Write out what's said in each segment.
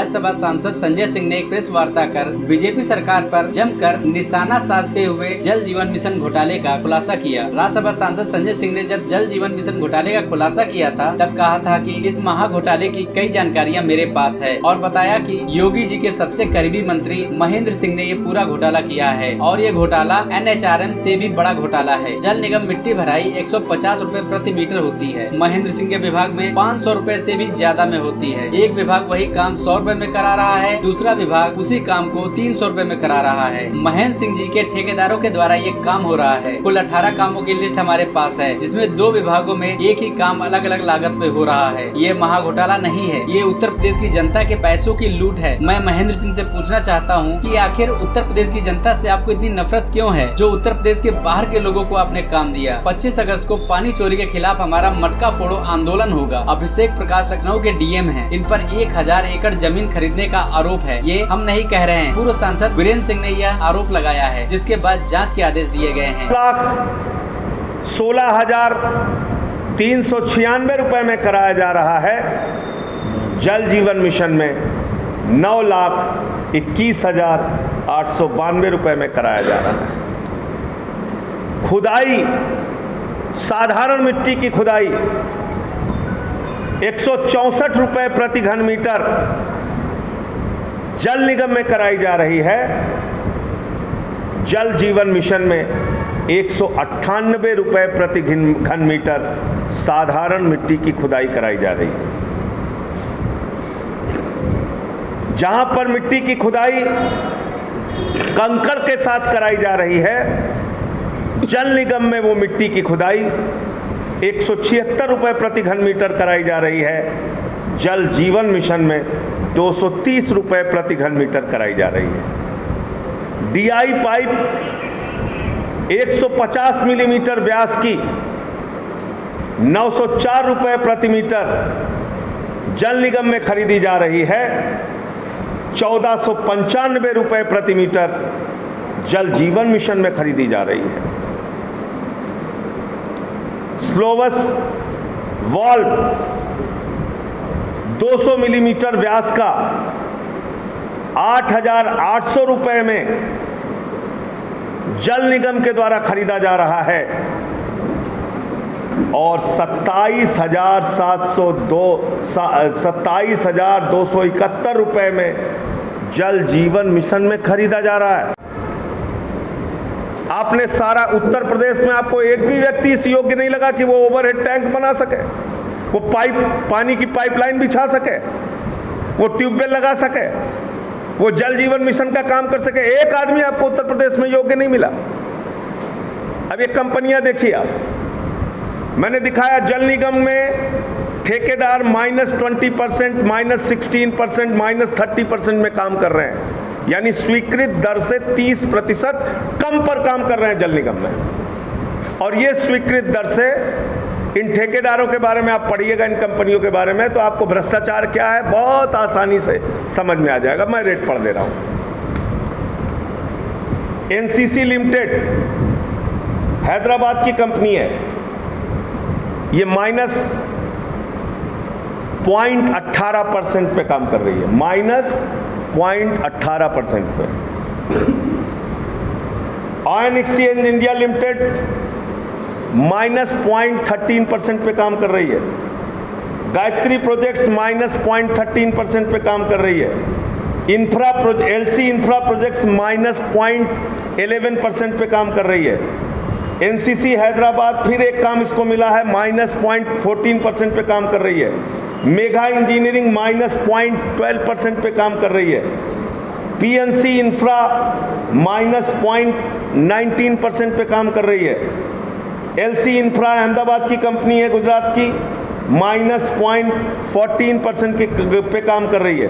राज्यसभा सांसद संजय सिंह ने एक प्रेस वार्ता कर बीजेपी सरकार पर जमकर निशाना साधते हुए जल जीवन मिशन घोटाले का खुलासा किया। राज्यसभा सांसद संजय सिंह ने जब जल जीवन मिशन घोटाले का खुलासा किया था तब कहा था कि इस महा घोटाले की कई जानकारियां मेरे पास है और बताया कि योगी जी के सबसे करीबी मंत्री महेंद्र सिंह ने ये पूरा घोटाला किया है और ये घोटाला NHRM से भी बड़ा घोटाला है। जल निगम मिट्टी भराई 150 रुपए प्रति मीटर होती है। महेंद्र सिंह के विभाग में 500 रुपए से भी ज्यादा में होती है। एक विभाग वही काम 100 रुपए में करा रहा है, दूसरा विभाग उसी काम को 300 रुपए में करा रहा है। महेंद्र सिंह जी के ठेकेदारों के द्वारा ये काम हो रहा है। कुल 18 कामों की लिस्ट हमारे पास है, जिसमें 2 विभागों में एक ही काम अलग अलग लागत पे हो रहा है। ये महा घोटाला नहीं है, ये उत्तर प्रदेश की जनता के पैसों की लूट है। मैं महेंद्र सिंह से पूछना चाहता हूँ कि आखिर उत्तर प्रदेश की जनता से आपको इतनी नफरत क्यों है, जो उत्तर प्रदेश के बाहर के लोगों को आपने काम दिया। 25 अगस्त को पानी चोरी के खिलाफ हमारा मटका फोड़ो आंदोलन होगा। अभिषेक प्रकाश लखनऊ के DM हैं, इन पर 1000 एकड़ जमीन खरीदने का आरोप है। ये हम नहीं कह रहे हैं, पूर्व सांसद वीरेंद्र सिंह ने यह आरोप लगाया है, जिसके बाद जांच के आदेश दिए गए हैं। 16,396 रुपए में कराया जा रहा है। जल जीवन मिशन में 9,21,892 रुपए में कराया जा रहा है। खुदाई, साधारण मिट्टी की खुदाई 164 रुपए प्रति घन मीटर जल निगम में कराई जा रही है। जल जीवन मिशन में 198 रुपए प्रति घन मीटर साधारण मिट्टी की खुदाई कराई जा रही है। जहां पर मिट्टी की खुदाई कंकड़ के साथ कराई जा रही है, जल निगम में वो मिट्टी की खुदाई 176 रुपए प्रति घन मीटर कराई जा रही है। जल जीवन मिशन में 230 रुपए प्रति घन मीटर कराई जा रही है। DI पाइप 150 मिलीमीटर व्यास की 904 रुपए प्रति मीटर जल निगम में खरीदी जा रही है। 1495 रुपए प्रति मीटर जल जीवन मिशन में खरीदी जा रही है। स्लोवस वॉल्व 200 मिलीमीटर व्यास का 8,800 रुपए में जल निगम के द्वारा खरीदा जा रहा है और 27,271 रुपए में जल जीवन मिशन में खरीदा जा रहा है। आपने सारा उत्तर प्रदेश में आपको एक भी व्यक्ति इस योग्य नहीं लगा कि वो ओवरहेड टैंक बना सके, वो पानी की पाइपलाइन बिछा सके, वो ट्यूबवेल लगा सके, वो जल जीवन मिशन का काम कर सके। एक आदमी आपको उत्तर प्रदेश में योग्य नहीं मिला। अब ये कंपनियां देखिए आप, मैंने दिखाया जल निगम में ठेकेदार -20%, -16%, -30% में काम कर रहे हैं, यानी स्वीकृत दर से 30% कम पर काम कर रहे हैं जल निगम में। और ये स्वीकृत दर से इन ठेकेदारों के बारे में आप पढ़िएगा, इन कंपनियों के बारे में, तो आपको भ्रष्टाचार क्या है बहुत आसानी से समझ में आ जाएगा। मैं रेट पढ़ दे रहा हूं। NCC लिमिटेड हैदराबाद की कंपनी है, ये -0.18% पे काम कर रही है, -0.18% पे। आयन एक्सचेंज इंडिया लिमिटेड -0.13% पे काम कर रही है। गायत्री प्रोजेक्ट्स -0.13% पे काम कर रही है। LC इंफ्रा प्रोजेक्ट्स -0.11% पे काम कर रही है। NCC हैदराबाद फिर एक काम इसको मिला है, -0.14% पे काम कर रही है। मेघा इंजीनियरिंग -0.12% पे काम कर रही है। PNC इंफ्रा -0.19% पे काम कर रही है। LC इंफ्रा अहमदाबाद की कंपनी है, गुजरात की, -0.14% पे काम कर रही है।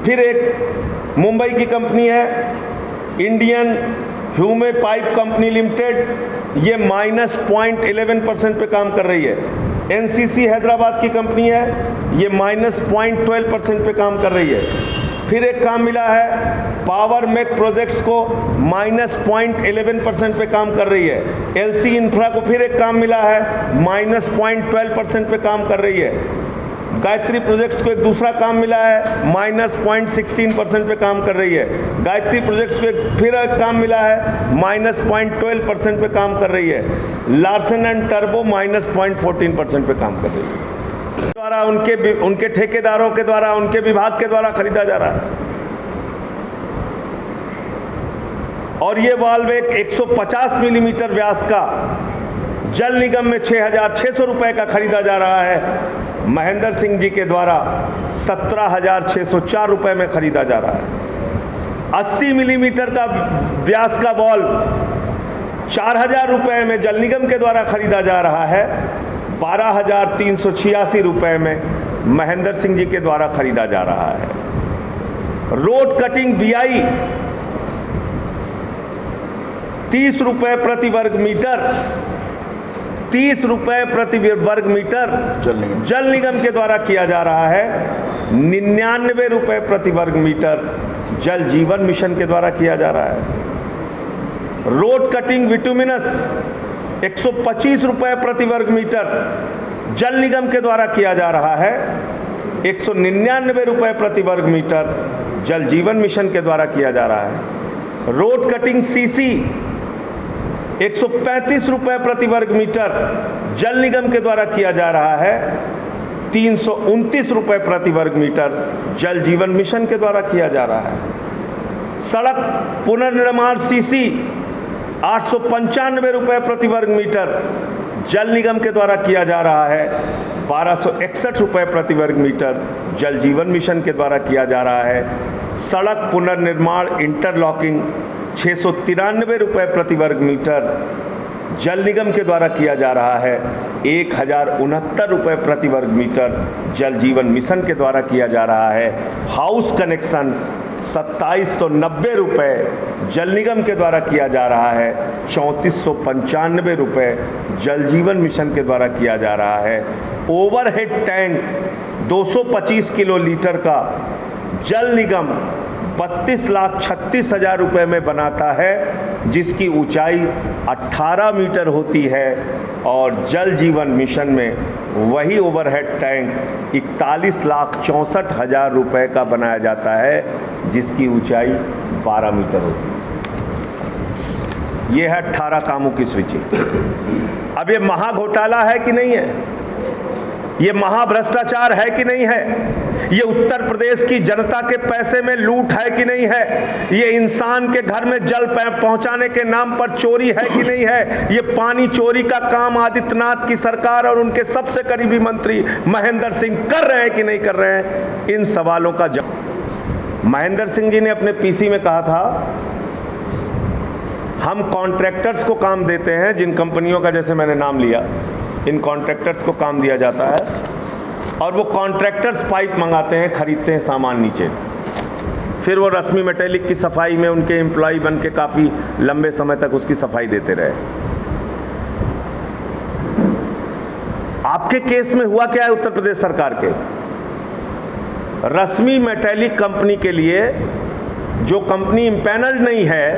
फिर एक मुंबई की कंपनी है इंडियन ह्यूमे पाइप कंपनी लिमिटेड, ये -0.11% पे काम कर रही है। NCC हैदराबाद की कंपनी है, ये -0.12% पे काम कर रही है। फिर एक काम मिला है पावर मेक प्रोजेक्ट्स को, -0.11% पे काम कर रही है। LC इंफ्रा को फिर एक काम मिला है, -0.12% पे काम कर रही है। गायत्री प्रोजेक्ट्स को एक दूसरा काम मिला है, -0.16% पे काम कर रही है। गायत्री प्रोजेक्ट्स को फिर एक काम मिला है, -0.12% पे काम कर रही है। लार्सन एंड टर्बो -0.14% पे काम कर रही है। द्वारा उनके ठेकेदारों के द्वारा, उनके विभाग के द्वारा खरीदा जा रहा है। और ये वाल्व एक 150 मिलीमीटर व्यास का जल निगम में 6,600 रुपए का खरीदा जा रहा है। महेंद्र सिंह जी के द्वारा 17,604 रुपए में खरीदा जा रहा है। 80 मिलीमीटर का व्यास का वाल्व 4,000 रुपए में जल निगम के द्वारा खरीदा जा रहा है। 12,386 रुपए में महेंद्र सिंह जी के द्वारा खरीदा जा रहा है। रोड कटिंग BI 30 रुपए प्रति वर्ग मीटर, 30 रुपए प्रति वर्ग मीटर जल निगम के द्वारा किया जा रहा है। 99 रुपए प्रति वर्ग मीटर जल जीवन मिशन के द्वारा किया जा रहा है। रोड कटिंग विटुमिनस 125 रुपए प्रति वर्ग मीटर जल निगम के द्वारा किया जा रहा है। 199 रुपए प्रति वर्ग मीटर जल जीवन मिशन के द्वारा किया जा रहा है। रोड कटिंग CC 135 रुपए प्रति वर्ग मीटर जल निगम के द्वारा किया जा रहा है। 329 रुपए प्रति वर्ग मीटर जल जीवन मिशन के द्वारा किया जा रहा है। सड़क पुनर्निर्माण CC 895 रुपए प्रति वर्ग मीटर जल निगम के द्वारा किया जा रहा है। 1261 रुपए प्रति वर्ग मीटर जल जीवन मिशन के द्वारा किया जा रहा है। सड़क पुनर्निर्माण इंटरलॉकिंग 693 रुपए प्रति वर्ग मीटर जल निगम के द्वारा किया जा रहा है। 1,069 रुपए प्रति वर्ग मीटर जल जीवन मिशन के द्वारा किया जा रहा है। हाउस कनेक्शन 2790 रुपए जल निगम के द्वारा किया जा रहा है। 3495 रुपए जल जीवन मिशन के द्वारा किया जा रहा है। ओवरहेड टैंक 225 किलो लीटर का जल निगम 32,36,000 रुपए में बनाता है, जिसकी ऊंचाई 18 मीटर होती है। और जल जीवन मिशन में वही ओवरहेड टैंक 41,64,000 रुपए का बनाया जाता है, जिसकी ऊंचाई 12 मीटर होती है। यह है 18 कामों की स्विचिंग। अब ये महाघोटाला है कि नहीं है? ये महाभ्रष्टाचार है कि नहीं है? ये उत्तर प्रदेश की जनता के पैसे में लूट है कि नहीं है? ये इंसान के घर में जल पहुंचाने के नाम पर चोरी है कि नहीं है? ये पानी चोरी का काम आदित्यनाथ की सरकार और उनके सबसे करीबी मंत्री महेंद्र सिंह कर रहे हैं कि नहीं कर रहे हैं? इन सवालों का जवाब महेंद्र सिंह जी ने अपने PC में कहा था, हम कॉन्ट्रैक्टर्स को काम देते हैं, जिन कंपनियों का जैसे मैंने नाम लिया, इन कॉन्ट्रैक्टर्स को काम दिया जाता है और वो कॉन्ट्रैक्टर्स पाइप मंगाते हैं, खरीदते हैं सामान नीचे, फिर वो रश्मि मेटेलिक की सफाई में उनके एम्प्लॉय बन के काफ़ी लंबे समय तक उसकी सफाई देते रहे। आपके केस में हुआ क्या है उत्तर प्रदेश सरकार के? रश्मि मेटेलिक कंपनी के लिए, जो कंपनी इम्पैनल्ड नहीं है,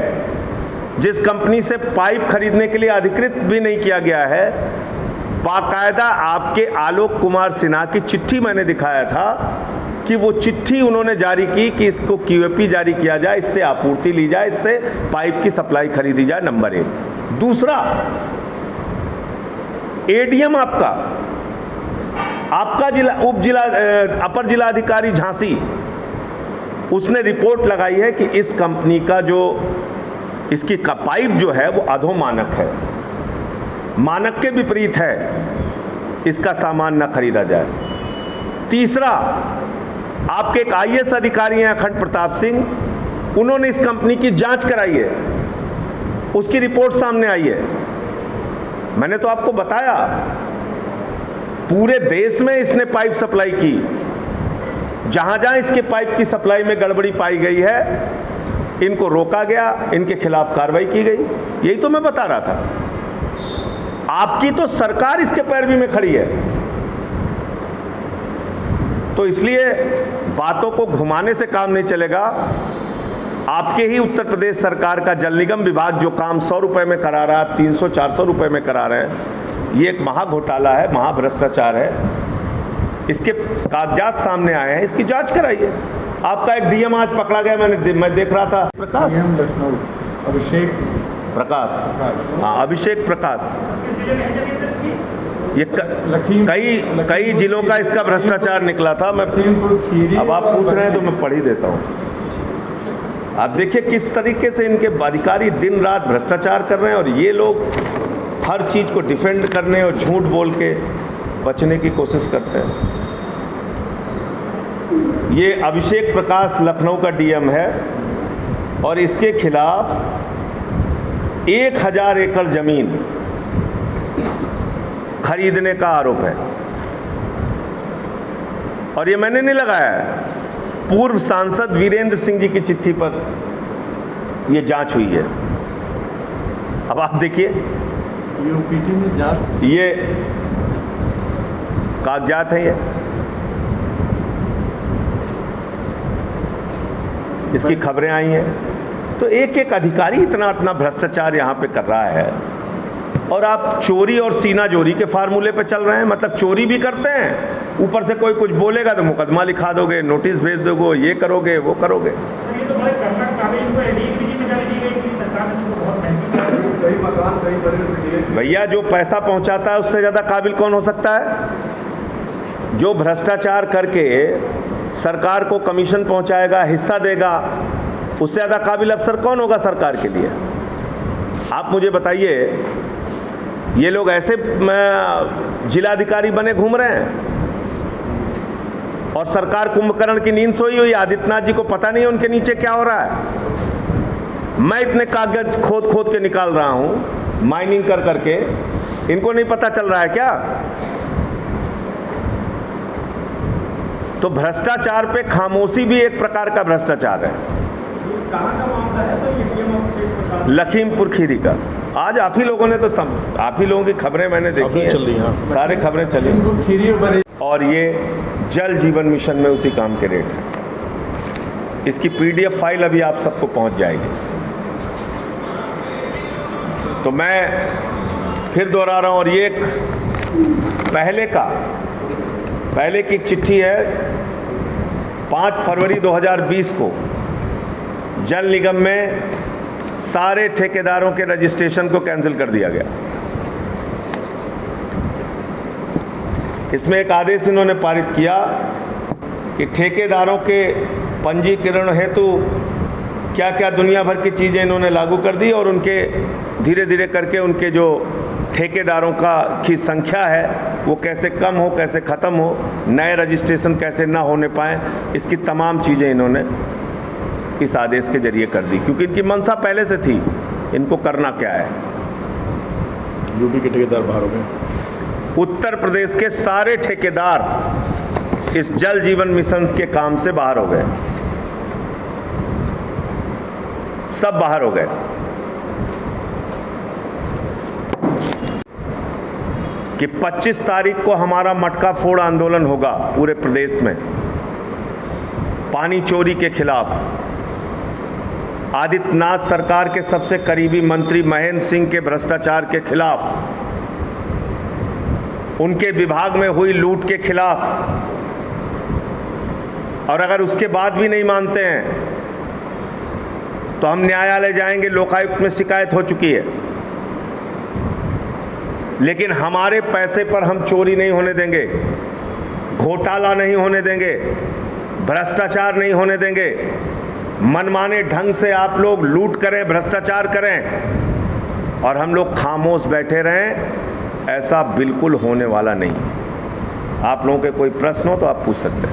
जिस कंपनी से पाइप खरीदने के लिए अधिकृत भी नहीं किया गया है, बाकायदा आपके आलोक कुमार सिन्हा की चिट्ठी मैंने दिखाया था कि वो चिट्ठी उन्होंने जारी की कि इसको QAP जारी किया जाए, इससे आपूर्ति ली जाए, इससे पाइप की सप्लाई खरीदी जाए, नंबर 1। दूसरा, ADM आपका अपर जिलाधिकारी झांसी, उसने रिपोर्ट लगाई है कि इस कंपनी का जो इसकी पाइप जो है वो अधोमानक है, मानक के विपरीत है, इसका सामान न खरीदा जाए। तीसरा, आपके एक IAS अधिकारी हैं अखंड प्रताप सिंह, उन्होंने इस कंपनी की जांच कराई है, उसकी रिपोर्ट सामने आई है। मैंने तो आपको बताया, पूरे देश में इसने पाइप सप्लाई की, जहां जहां इसके पाइप की सप्लाई में गड़बड़ी पाई गई है, इनको रोका गया, इनके खिलाफ कार्रवाई की गई। यही तो मैं बता रहा था। आपकी तो सरकार इसके पैरवी में खड़ी है, तो इसलिए बातों को घुमाने से काम नहीं चलेगा। आपके ही उत्तर प्रदेश सरकार का जल निगम विभाग जो काम 100 रुपए में करा रहा है, 300-400 रुपए में करा रहे हैं, ये एक महाघोटाला है, महाभ्रष्टाचार है। इसके कागजात सामने आए हैं, इसकी जांच कराइए। आपका एक डीएम आज पकड़ा गया, मैं देख रहा था, प्रकाश लखनऊ अभिषेक प्रकाश, हाँ अभिषेक प्रकाश। ये कई जिलों का इसका भ्रष्टाचार निकला था। मैं अब आप पूछ रहे हैं तो मैं पढ़ ही देता हूँ। आप देखिए किस तरीके से इनके अधिकारी दिन रात भ्रष्टाचार कर रहे हैं और ये लोग हर चीज़ को डिफेंड करने और झूठ बोल के बचने की कोशिश करते हैं। ये अभिषेक प्रकाश लखनऊ का डीएम है और इसके खिलाफ 1000 एकड़ जमीन खरीदने का आरोप है और ये मैंने नहीं लगाया है। पूर्व सांसद वीरेंद्र सिंह जी की चिट्ठी पर यह जांच हुई है। अब आप देखिए यूपीटी में जांच, ये कागजात हैं, ये इसकी खबरें आई हैं। तो एक एक अधिकारी इतना भ्रष्टाचार यहाँ पे कर रहा है और आप चोरी और सीना जोरी के फार्मूले पे चल रहे हैं। मतलब चोरी भी करते हैं, ऊपर से कोई कुछ बोलेगा तो मुकदमा लिखा दोगे, नोटिस भेज दोगे, ये करोगे वो करोगे। भैया जो पैसा पहुंचाता है उससे ज़्यादा काबिल कौन हो सकता है? जो भ्रष्टाचार करके सरकार को कमीशन पहुंचाएगा, हिस्सा देगा, उससे ज़्यादा काबिल अफसर कौन होगा सरकार के लिए? आप मुझे बताइए, ये लोग ऐसे जिलाधिकारी बने घूम रहे हैं और सरकार कुंभकर्ण की नींद सोई हुई। आदित्यनाथ जी को पता नहीं है उनके नीचे क्या हो रहा है। मैं इतने कागज खोद खोद के निकाल रहा हूं, माइनिंग कर करके, इनको नहीं पता चल रहा है क्या? तो भ्रष्टाचार पे खामोशी भी एक प्रकार का भ्रष्टाचार है। कहाँ का मामला है सर? लखीमपुर खीरी का। आज आप ही लोगों ने तो आप ही लोगों की खबरें मैंने देखी हैं, चल रही हैं, सारे खबरें चली और ये जल जीवन मिशन में उसी काम के रेट है। इसकी पीडीएफ फाइल अभी आप सबको पहुंच जाएगी। तो मैं फिर दोहरा रहा हूं, और ये पहले की चिट्ठी है। 5 फरवरी 2020 को जल निगम में सारे ठेकेदारों के रजिस्ट्रेशन को कैंसिल कर दिया गया। इसमें एक आदेश इन्होंने पारित किया कि ठेकेदारों के पंजीकरण हेतु क्या क्या दुनिया भर की चीज़ें इन्होंने लागू कर दी और उनके धीरे धीरे करके उनके जो ठेकेदारों की संख्या है वो कैसे कम हो, कैसे ख़त्म हो, नए रजिस्ट्रेशन कैसे ना होने पाए, इसकी तमाम चीज़ें इन्होंने इस आदेश के जरिए कर दी, क्योंकि इनकी मंशा पहले से थी। इनको करना क्या है? यूपी के ठेकेदार बाहर हो गए। उत्तर प्रदेश के सारे ठेकेदार इस जल जीवन मिशन के काम से बाहर हो गए, सब बाहर हो गए। कि 25 तारीख को हमारा मटका फोड़ आंदोलन होगा पूरे प्रदेश में पानी चोरी के खिलाफ। आदित्यनाथ सरकार के सबसे करीबी मंत्री महेंद्र सिंह के भ्रष्टाचार के खिलाफ, उनके विभाग में हुई लूट के खिलाफ। और अगर उसके बाद भी नहीं मानते हैं तो हम न्यायालय जाएंगे। लोकायुक्त में शिकायत हो चुकी है, लेकिन हमारे पैसे पर हम चोरी नहीं होने देंगे, घोटाला नहीं होने देंगे, भ्रष्टाचार नहीं होने देंगे। मनमाने ढंग से आप लोग लूट करें, भ्रष्टाचार करें और हम लोग खामोश बैठे रहें, ऐसा बिल्कुल होने वाला नहीं। आप लोगों के कोई प्रश्न हो तो आप पूछ सकते हैं।